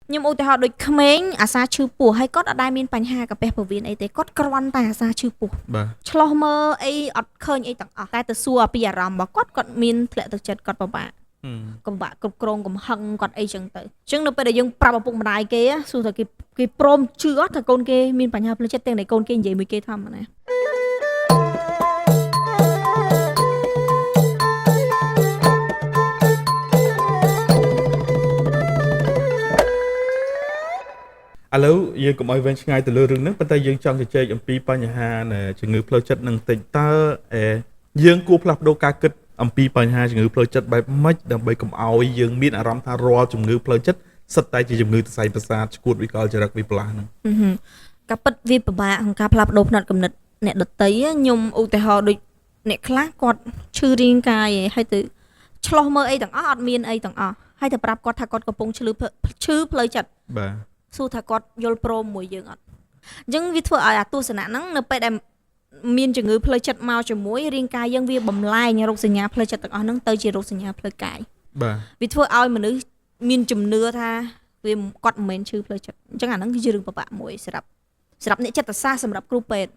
ខ្ញុំឧទាហរណ៍ដូចក្មេងអាសាឈឺពោះហើយគាត់អត់ដែលមានបញ្ហាកាពះពោះវៀនអីទេគាត់គ្រាន់តែអាសាឈឺពោះបាទឆ្លោះមើលអីអត់ឃើញអីទាំងអស់តែទៅសួរពីអារម្មណ៍របស់គាត់មានធ្លាក់ទឹកចិត្តគាត់ពិបាកគ្រប់គ្រងកំហឹងគាត់អីចឹងទៅអញ្ចឹងនៅពេលដែលយើងប្រាប់ឪពុកម្ដាយគេសួរថាគេព្រមជឿអត់ថាកូនគេមានបញ្ហាផ្លូវចិត្តទាំងតែកូនគេនិយាយមួយគេធម្មតាឥឡូវយើងកុំឲ្យវែងឆ្ងាយទៅលើរឿងហ្នឹងប៉ុន្តែយើងចង់ជជែកអំពីបញ្ហាជំងឺផ្លូវចិត្តនឹងតិចតើយើងគួរផ្លាស់ប្ដូរការគិតអំពីបញ្ហាជំងឺផ្លូវចិត្តបែបម៉េចដើម្បីកុំឲ្យយើងមានអារម្មណ៍ថារាល់ជំងឺផ្លូវចិត្តសិតតែជាជំងឺសរសៃប្រសាទឆ្កួតវិកលចរិតវិបលាស់ហ្នឹងការពិតវាពិបាកក្នុងការផ្លាស់ប្ដូរផ្នត់គំនិតអ្នកដទៃខ្ញុំឧទាហរណ៍ដូចអ្នកខ្លះគាត់ឈឺរាងកាយហើយទៅឆ្លោះមើលអីទាំងអស់អត់មានអីទាំងអស់ហើយទៅប្រាប់គាត់ថាគាត់កំពុងឈឺផ្លូវចិត្តបាទសួរថាគាត់យល់ព្រមមួយយើងអត់អញ្ចឹងវាធ្វើឲ្យអាទស្សនៈហ្នឹងនៅពេលដែលមានជំងឺផ្លូវចិត្តមកជាមួយរាងកាយយើងវាបំលែងរោគសញ្ញាផ្លូវចិត្តទាំងអស់ហ្នឹងទៅជារោគសញ្ញាផ្លូវកាយបាទវាធ្វើឲ្យមនុស្សមានជំនឿថាវាគាត់មិនមែនឈឺផ្លូវចិត្តអញ្ចឹងអាហ្នឹងគឺជារឿងពិបាកមួយសម្រាប់អ្នកចិត្តសាស្ត្រសម្រាប់គ្រូពេទ្យ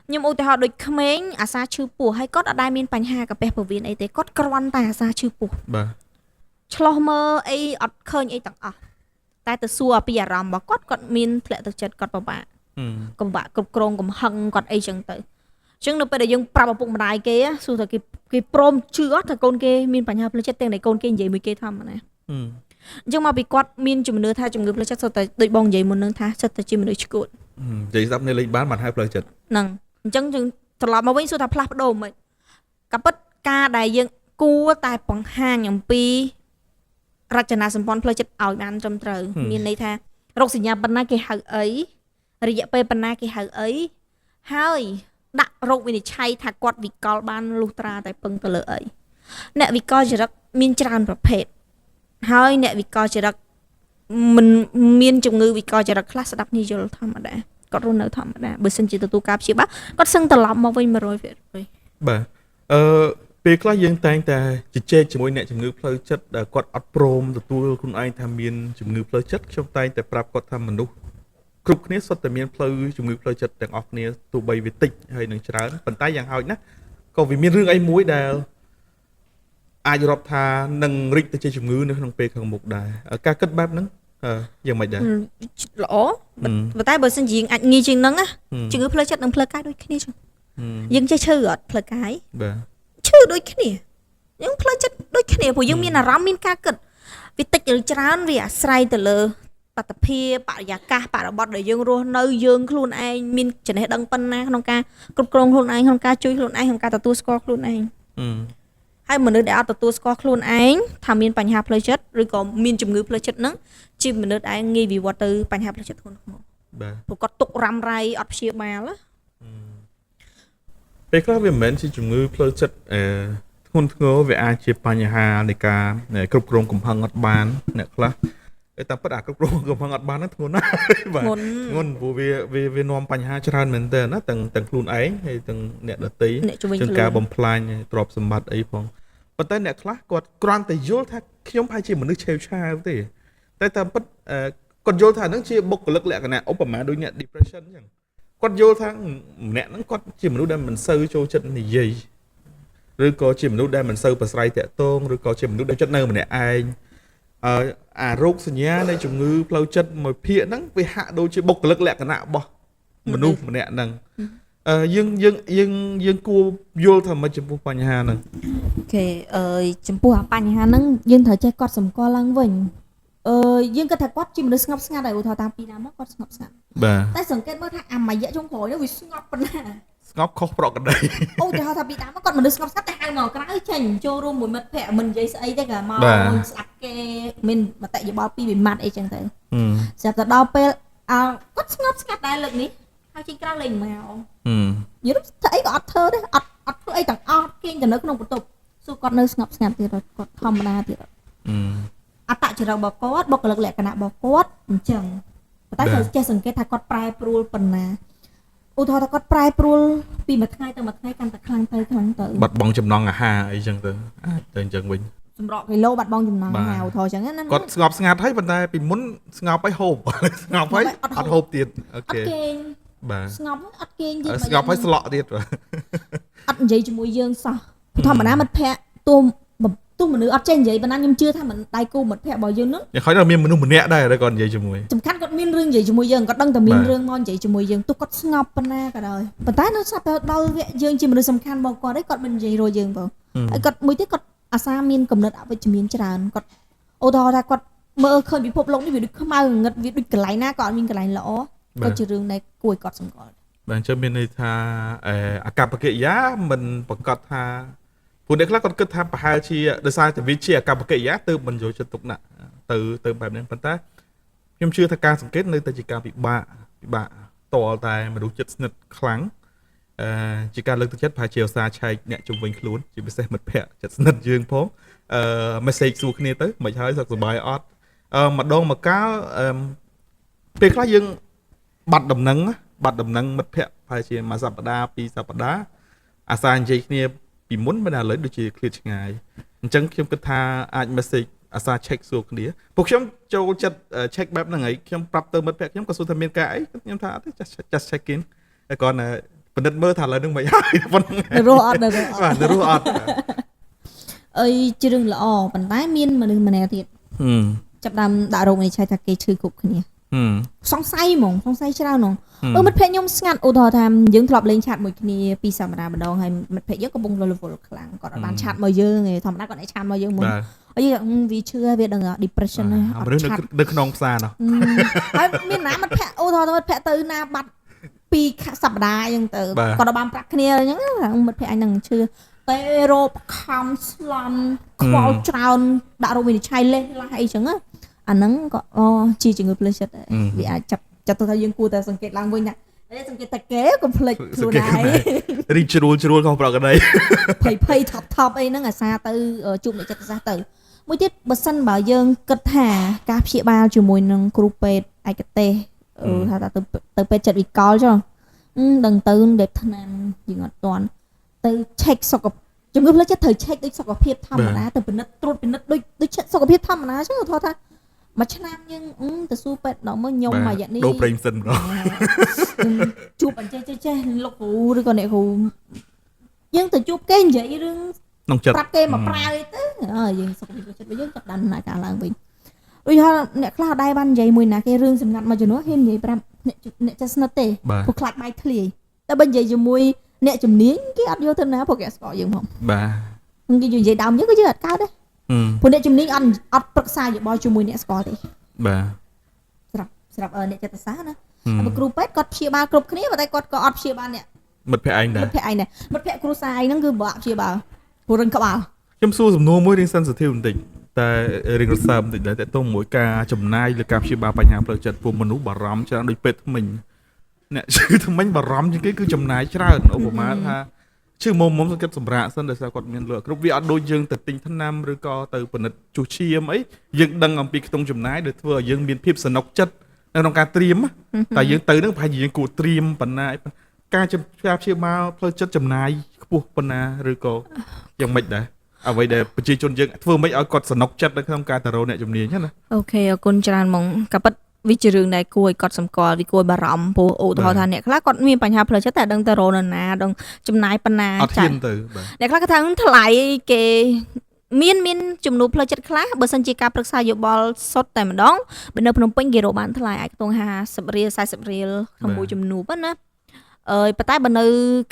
ខ្ញុំឧទាហរណ៍ដូចក្មេងអាសាឈឺពោះហើយគាត់អត់ដែលមានបញ្ហាកាពះពោះវៀនអីទេគាត់គ្រាន់តែអាសាឈឺពោះបាទឆ្លោះមើលអីអត់ឃើញអីទាំងអស់តែទៅសួរពីអារម្មណ៍របស់គាត់មានធ្លាក់ទឹកចិត្តគាត់ពិបាកគ្រប់គ្រងកំហឹងគាត់អីចឹងទៅអញ្ចឹងនៅពេលដែលយើងប្រាប់ឪពុកម្ដាយគេសួរថាគេព្រមជឿអត់ថាកូនគេមានបញ្ហាផ្លូវចិត្តទាំងតែកូនគេនិយាយមួយគេធម្មតាអញ្ចឹងមកពីគាត់មានជំនឿថាជំងឺផ្លូវចិត្តសុទ្ធតែដូចបងនិយាយមុននឹងថាសុទ្ធតែជាមនុស្សឆ្កួតនិយាយស្ដាប់នៅលេងបានហើយផ្លូវចិត្តហ្នឹងអញ្ចឹងយើងត្រឡប់មកវិញសួរថាផ្លាស់ប្ដូរមិនក៏ពិតការដែលយើងគួរតែបង្ហាញអំពីរចនាសម្ព័ន្ធផ្លូវចិត្តឲ្យបានត្រឹមត្រូវមានន័យថារោគសញ្ញាប៉ុណ្ណាគេហៅអីរយៈពេលប៉ុណ្ណាគេហៅអីហើយដាក់រោគវិនិច្ឆ័យថាគាត់វិកលបានលុះត្រាតែពឹងទៅលើអីអ្នកវិកលចរិតមានច្រើនប្រភេទហើយអ្នកវិកលចរិតមិនមានជំងឺវិកលចរិតខ្លះស្ដាប់និយល់ធម្មតាគាត់រស់នៅធម្មតាបើសិនជាទទួលការព្យាបាលគាត់សឹងត្រឡប់មកវិញ 100% បាទពេលខ្លះយើងតែងតែជជែកជាមួយអ្នកជំងឺផ្លូវចិត្តដែលគាត់អត់ព្រមទទួលខ្លួនឯងថាមានជំងឺផ្លូវចិត្តខ្ញុំតែងតែប្រាប់គាត់ថាមនុស្សគ្រប់គ្នាសុទ្ធតែមានផ្លូវជំងឺផ្លូវចិត្តទាំងអស់គ្នាទោះបីវាតិចហើយនឹងច្រើនប៉ុន្តែយ៉ាងហោចណាស់ក៏វាមានរឿងអីមួយដែលអាចរាប់ថានឹងរីកទៅជាជំងឺនៅក្នុងពេលខាងមុខដែរការគិតបែបហ្នឹងយ៉ាងម៉េចដែរល្អប៉ុន្តែបើសិនជាយើងអាចងាយជាងហ្នឹងណាជំងឺផ្លូវចិត្តនិងផ្លូវកាយដូចគ្នាចឹងយើងចេះឈឺអត់ផ្លូវកាយបាទឈឺដូចគ្នាយើងផ្លូវចិត្តដូចគ្នាព្រោះយើងមានអារម្មណ៍មានការគិតវាតិចឬច្រើនវាអាស្រ័យទៅលើបទភាពបរិយាកាសបរិបទដែលយើងរស់នៅយើងខ្លួនឯងមានចំណេះដឹងប៉ុណ្ណាក្នុងការគ្រប់គ្រងខ្លួនឯងក្នុងការជួយខ្លួនឯងក្នុងការទទួលស្គាល់ខ្លួនឯងហើយមនុស្សដែលអត់ទទួលស្គាល់ខ្លួនឯងថាមានបញ្ហាផ្លូវចិត្តឬក៏មានជំងឺផ្លូវចិត្តហ្នឹងជាមនុស្សដែលងាយវិវត្តទៅបញ្ហាផ្លូវចិត្តធ្ងន់ធ្ងរបាទព្រោះគាត់ទុករ៉ាំរ៉ៃអត់ព្យាបាលពេលខ្លះវាមិនមែនជាជំងឺផ្លូវចិត្តធ្ងន់ធ្ងរវាអាចជាបញ្ហានៃការគ្រប់គ្រងកំហឹងអត់បានអ្នកខ្លះតែពិតអាគ្រប់គ្រងកំហឹងអត់បានហ្នឹងធ្ងន់ណាស់បាទធ្ងន់ព្រោះវានាំបញ្ហាច្រើនមែនទែនណាទាំងខ្លួនឯងហើយទាំងអ្នកដទៃជាការបំផ្លាញទ្រព្យសម្បត្តិអីផងប៉ុន្តែអ្នកខ្លះគាត់គ្រាន់តែយល់ថាខ្ញុំប្រហែលជាមនុស្សឆេវឆាវទេតែតាមពិតគាត់យល់ថាហ្នឹងជាបុគ្គលិកលក្ខណៈឧបមាដូចអ្នក depression អញ្ចឹងគាត់យល់ថាម្នាក់ហ្នឹងគាត់ជាមនុស្សដែលមិនសូវចូលចិត្តនិយាយឬក៏ជាមនុស្សដែលមិនសូវប្រស្រ័យតាក់ទងឬក៏ជាមនុស្សដែលចិត្តនៅម្នាក់ឯងអារោគសញ្ញានៃជំងឺផ្លូវចិត្តមួយភាគហ្នឹងវាហាក់ដូចជាបុគ្គលិកលក្ខណៈរបស់មនុស្សម្នាក់ហ្នឹងយើងគួរយល់ថាមិនចំពោះបញ្ហាហ្នឹងអូខេចំពោះអាបញ្ហាហ្នឹងយើងត្រូវចេះកត់សម្គាល់ឡើងវិញយើងគិតថាគាត់ជាមនុស្សស្ងប់ស្ងាត់ហើយឧទាហរណ៍តាំងពីដើមមកគាត់ស្ងប់ស្ងាត់តែសង្កេតមើលថាអាមួយរយៈចុងក្រោយនេះវាស្ងប់ប៉ុណ្ណាស្ងប់ខុសប្រក្រតីឧទាហរណ៍ថាពីដើមមកគាត់មនុស្សស្ងប់ស្ងាត់តែហៅមកក្រៅចេញចូលរួមមួយមិត្តភក្តិមិននិយាយស្អីទេក៏មកស្ដាប់គេមានមតិយោបល់ពីវិមាត់អីចឹងទៅស្រាប់តែដល់ពេលគាត់ស្ងប់ស្ងាត់ដែរលើកនេះហើយចេញក្រៅលេងមកយល់ធ្វើអីក៏អត់ធ្វើដែរអត់ធ្វើអីទាំងអស់គេងទៅនៅក្នុងបន្ទប់សួរគាត់នៅស្ងប់ស្ងាត់ទៀតគាត់ធម្មតាទៀតអត្តចរិតរបស់គាត់បុគ្គលិកលក្ខណៈរបស់គាត់អញ្ចឹងប៉ុន្តែត្រូវចេះសង្កេតថាគាត់ប្រែប្រួលប៉ុណ្ណាឧទាហរណ៍ថាគាត់ប្រែប្រួលពីមួយថ្ងៃទៅមួយថ្ងៃកាន់តែខ្លាំងទៅបាត់បង់ចំណង់អាហារអីចឹងទៅអាចទៅអញ្ចឹងវិញ សម្រក់គីឡូបាត់បង់ចំណងហៅថយចឹងណា គាត់ស្ងប់ស្ងាត់ហើយប៉ុន្តែពីមុនស្ងប់ហើយហូបស្ងប់ហើយអត់ហូបទៀតអូ អត់ ខេ គេង បាទ ស្ងប់អត់គេងទៀត ស្ងប់ហើយស្លក់ទៀតបាទ អត់និយាយជាមួយយើងសោះធម្មតាមិត្តភ័ក្តិទោះមនុស្សអត់ចេះនិយាយប៉ុន្តែខ្ញុំជឿថាមិនដៃគូមិត្តភ័ក្តិរបស់យើងនោះ យ៉ាងហោចដល់មានមនុស្សម្នាក់ដែរដែលគាត់និយាយជាមួយ សំខាន់គាត់មានរឿងនិយាយជាមួយយើងគាត់ដឹងតែមានរឿងមកនិយាយជាមួយយើងទោះគាត់ស្ងប់ប៉ុណ្ណាក៏ដោយប៉ុន្តែនៅស្រាប់តែដល់វគ្គយើងជាមនុស្សសំខាន់របស់គាត់ឯងគាត់មិននិយាយរយយើងបងហើយគាត់មួយទៀតគាត់អាសាមានកំណត់អវិជ្ជមានច្រើនគាត់ឧទាហរណ៍ថាគាត់មើលឃើញពិភពលោកនេះវាដូចខ្មៅងងឹតវាដូចកន្លែងណាក៏អត់មានកន្លែងល្អក៏ជារឿងដែលគួរឲ្យគាត់សម្គាល់ បាទអញ្ចឹងមានន័យថាអកប្បកិរិយាមិនប្រកាសថាពួកអ្នកខ្លះគាត់គិតថាប្រហែលជាដោយសារតែវាជាអកប្បកិរិយាទើបមិនយកចិត្តទុកដាក់ទៅបែបហ្នឹងប៉ុន្តែខ្ញុំជឿថាការសង្កេតនៅតែជាការពិបាកតលតែមនុស្សចិត្តស្និទ្ធខ្លាំងជាការលើកទឹកចិត្តប្រហែលជាឧស្សាហ៍ឆែកអ្នកជុំវិញខ្លួនជាពិសេសមិត្តភ័ក្តិចិត្តស្និទ្ធយើងផងmessage សួរគ្នាទៅមិនហើយសុខសប្បាយអត់ម្ដងមកកាលពេលខ្លះយើងបាត់ដំណឹងមិត្តភ័ក្តិប្រហែលជាមួយសប្តាហ៍ពីរសប្តាហ៍អាសានិយាយគ្នាពីមុនមិនដល់ឥឡូវដូចជាឃ្លាតឆ្ងាយអញ្ចឹងខ្ញុំគិតថាអាច message អាសា check សួរគ្នាពួកខ្ញុំចូលចិត្ត check បែបហ្នឹងហើយខ្ញុំប្រាប់ទៅមិត្តភ័ក្តិខ្ញុំក៏សួរថាមានការអីខ្ញុំថាអត់ទេ just check in ហើយគាត់ពិនិត្យមើលថាឥឡូវហ្នឹងមិនហើយប៉ុណ្្នឹង រស់អត់ បាទរស់អត់ អីជារឿងល្អប៉ុន្តែមានមនុស្សម្នាក់ទៀតចាប់ដើមដាក់រោគវិនិច្ឆ័យថាគេឈឺគ្រប់គ្នាសង្ស័យហ្មងសង្ស័យច្រើនហ្មងមិត្តភ័ក្តិខ្ញុំស្ងាត់ឧទាហរណ៍ថាយើងធ្លាប់លេងឆាតមួយគ្នាពីសប្តាហ៍ម្ដងហើយមិត្តភ័ក្តិយើងកំពុងរលវល់ខ្លាំងគាត់អត់បានឆាតមកយើងទេធម្មតាគាត់ឯងឆាតមកយើងមុនហើយវាឈឺវាដឹង depression ហើយអត់ឆាតនៅក្នុងផ្សារនោះហើយមានណាមិត្តភ័ក្តិឧទាហរណ៍មិត្តភ័ក្តិទៅណាបាត់ពីសប្តាហ៍អញ្ចឹងទៅគាត់បានប្រាប់គ្នាអញ្ចឹងមិត្តភ័ក្តិអញនឹងឈឺតែរោគខំស្លន់ខ្វល់ច្រើនដាក់រោគវិនិច្ឆ័យលេះឡាស់អីចឹងអាហ្នឹងក៏ជាជំងឺផ្លូវចិត្តវាអាចចាប់ទៅថាយើងគួរតែសង្កេតឡើងវិញណាសង្កេតតែគេកុំភ្លេចខ្លួនឯងរីជ្រួលខុសប្រក្រតីភ័យថប់អីហ្នឹងអាសាទៅជួបអ្នកចិត្តសាស្ត្រទៅមួយទៀតបើសិនបើយើងគិតថាការព្យាបាលជាមួយនឹងគ្រូពេទ្យឯកទេសថាទៅពេទ្យចិត្តវិកលចុះដឹងទៅដេបថ្នាំយើងអត់ទាន់ទៅ check សុខភាពជំងឺផ្លូវចិត្តត្រូវ check ដូចសុខភាពធម្មតាទៅពិនិត្យត្រួតពិនិត្យដូចសុខភាពធម្មតាចឹងឧទាហរណ៍ថាមួយឆ្នាំយើងទៅសួរពេទ្យដល់មើលខ្ញុំមួយរយៈនេះដូរប្រេងសិនបងជួបអញ្ចេះលោកគ្រូឬក៏អ្នកគ្រូយើងទៅជួបគេនិយាយរឿងក្នុងចិត្តប្រាប់គេមកប្រើអីទៅយើងសុខភាពចិត្តរបស់យើងចាប់ដំណើរការឡើងវិញដូចថាអ្នកខ្លះដែរបាននិយាយមួយណាគេរឿងសម្ងាត់មួយចំនួនហ៊ាននិយាយប្រាប់អ្នកចេះស្និទ្ធទេព្រោះខ្លាចបាយធ្លាយតែបើនិយាយជាមួយអ្នកជំនាញគេអត់យកទៅណាព្រោះគេស្គាល់យើងហ្មងបាទគេនិយាយដើមយើងក៏យើងអត់កើតដែរព្រោះអ្នកជំនាញអត់ប្រឹក្សាយោបល់ជាមួយអ្នកស្គាល់ទេបាទស្រាប់អ្នកចិត្តសាស្ត្រណាបើគ្រូពេទ្យគាត់ព្យាបាលគ្រប់គ្នាតែគាត់ក៏អត់ព្យាបាលអ្នកមិត្តភ័ក្តិឯងដែរមិត្តភ័ក្តិគ្រូសាឯងហ្នឹងគឺបាក់ព្យាបាលព្រោះរឹងក្បាលខ្ញុំសួរសំណួរមួយរៀង sensitive បន្តិចតែរៀងរសើបបន្តិចដែរតើតើមួយការចំណាយលើការព្យាបាលបញ្ហាផ្លូវចិត្តពួកមនុស្សបារម្ភច្រើនដូចពេទ្យថ្មិញអ្នកឈឺថ្មិញបារម្ភជាងគេគឺចំណាយច្រើនឧបមាថាឈឺមុំសង្កេតសម្រាប់សិនដោយសារគាត់មានលក់គ្រប់វាអត់ដូចយើងទៅទិញថ្នាំឬក៏ទៅពិនិត្យជុះឈាមអីយើងដឹងអំពីខ្ទង់ចំណាយដែលធ្វើឲ្យយើងមានភាពសនុកចិត្តនៅក្នុងការត្រៀមតែយើងទៅនឹងប្រហែលជាយើងគួរត្រៀមប៉ុណ្ណាការព្យាបាលផ្លូវចិត្តចំណាយខ្ពស់ប៉ុណ្ណាឬក៏យ៉ាងម៉េចដែរអ្វីដែលប្រជាជនយើងធ្វើម៉េចឲ្យគាត់សនុកចិត្តនៅក្នុងការទៅរកអ្នកជំនាញណាអូខេអរគុណច្រើនហ្មងក៏ប៉ិតវាជារឿងដែលគួរឲ្យកត់សម្គាល់វាគួរបារម្ភព្រោះឧទាហរណ៍ថាអ្នកខ្លះគាត់មានបញ្ហាផ្លូវចិត្តតែដឹងទៅរកនរណាដឹងចំណាយប៉ុណ្ណាអត់ហ៊ានទៅអ្នកខ្លះគាត់ថាថ្លៃគេមានចំនួនផ្លូវចិត្តខ្លះបើសិនជាការប្រឹក្សាយោបល់សុទ្ធតែម្ដងបើនៅភ្នំពេញគេរកបានថ្លៃអាចខ្ទង់50រៀល40រៀលក្នុងមួយចំនួនណាប៉ុន្តែបើនៅ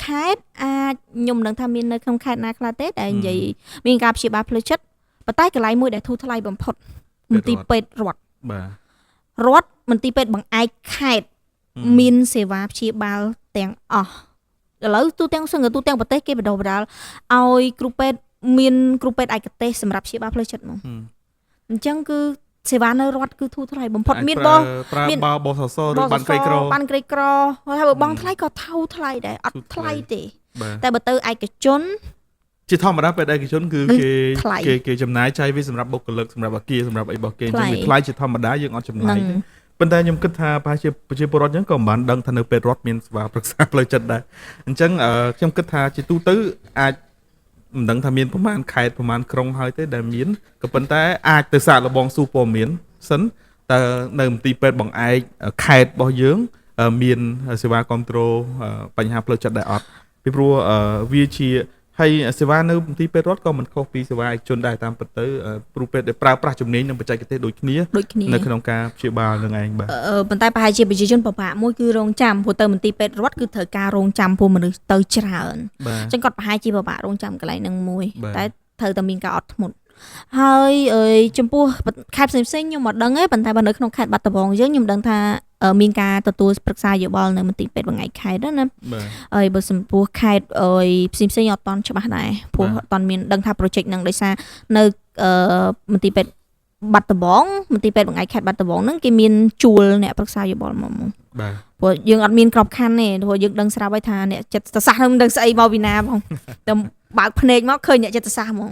ខេត្តអាចខ្ញុំមិនដឹងថាមាននៅក្នុងខេត្តណាខ្លះទេដែលនិយាយមានការព្យាបាលផ្លូវចិត្តប៉ុន្តែកន្លែងមួយដែលធូរថ្លៃបំផុតមន្ទីរពេទ្យរដ្ឋមន្ទីរពេទ្យបង្អែកខេត្តមានសេវាព្យាបាលទាំងអស់ឥឡូវទូទាំងប្រទេសគេបណ្ដុះបណ្ដាលឲ្យគ្រូពេទ្យមានគ្រូពេទ្យឯកទេសសម្រាប់ព្យាបាលផ្លូវចិត្តហ្មងអញ្ចឹងគឺសេវានៅរដ្ឋគឺធូរថ្លៃបំផុតមានបោះសសរឬបានក្រីក្រហើយបើបងថ្លៃក៏ថោកថ្លៃដែរអត់ថ្លៃទេតែបើទៅឯកជនជាធម្មតាពេទ្យឯកជនគឺគេចំណាយចាយវាសម្រាប់បុគ្គលិកសម្រាប់អគារសម្រាប់អីរបស់គេអញ្ចឹងវាថ្លៃជាធម្មតាយើងអត់ចំណាយទេប៉ុន្តែខ្ញុំគិតថាប្រហែលជាប្រជាពលរដ្ឋអញ្ចឹងក៏មិនបានដឹងថានៅពេទ្យរដ្ឋមានសេវាប្រឹក្សាផ្លូវចិត្តដែរអញ្ចឹងខ្ញុំគិតថាជាទូទៅអាច មិនដឹងថាមានប្រមាណខេត្តប្រមាណក្រុងហើយទេដែលមានក៏ប៉ុន្តែអាចទៅសាកល្បងសួរព័ត៌មានសិនតើនៅមន្ទីរពេទ្យបង្អែកខេត្តរបស់យើងមានសេវាគ្រប់គ្រងបញ្ហាផ្លូវចិត្តដែរអត់ពីព្រោះវាជាហើយសេវានៅមន្ទីរពេទ្យរដ្ឋក៏មិនខុសពីសេវាឯកជនដែរតាមពិតទៅព្រោះពេទ្យដែលប្រើប្រាស់ជំនាញនិងបច្ចេកទេសដូចគ្នានៅក្នុងការព្យាបាលនឹងឯងបាទប៉ុន្តែប្រហែលជាប្រជាជនពិបាកមួយគឺរងចាំព្រោះទៅមន្ទីរពេទ្យរដ្ឋគឺត្រូវការរងចាំពួកមនុស្សទៅច្រើនអញ្ចឹងគាត់ប្រហែលជាពិបាករងចាំកន្លែងហ្នឹងមួយតែត្រូវតែមានការអត់ធ្មត់ហើយចំពោះខេត្តផ្សេងៗខ្ញុំមិនដឹងទេប៉ុន្តែបើនៅក្នុងខេត្តបាត់ដំបងយើងខ្ញុំដឹងថាមានការទទួលប្រឹក្សាយោបល់នៅមន្ទីរពេទ្យបង្អែកខេត្តណាហើយបើចំពោះខេត្តផ្សេងៗអត់តន់ច្បាស់ដែរព្រោះអត់តន់មានដឹងថា project ហ្នឹងដោយសារនៅមន្ទីរពេទ្យបាត់ដំបងមន្ទីរពេទ្យបង្អែកខេត្តបាត់ដំបងហ្នឹងគេមានជួលអ្នកប្រឹក្សាយោបល់មកបាទព្រោះយើងអត់មានក្របខ័ណ្ឌទេព្រោះយើងដឹងស្រាប់ហើយថាអ្នកចិត្តសាស្ត្រនឹងដឹងស្អីមកពីណាផងតែបើកភ្នែកមកឃើញអ្នកចិត្តសាស្ត្រហ្មង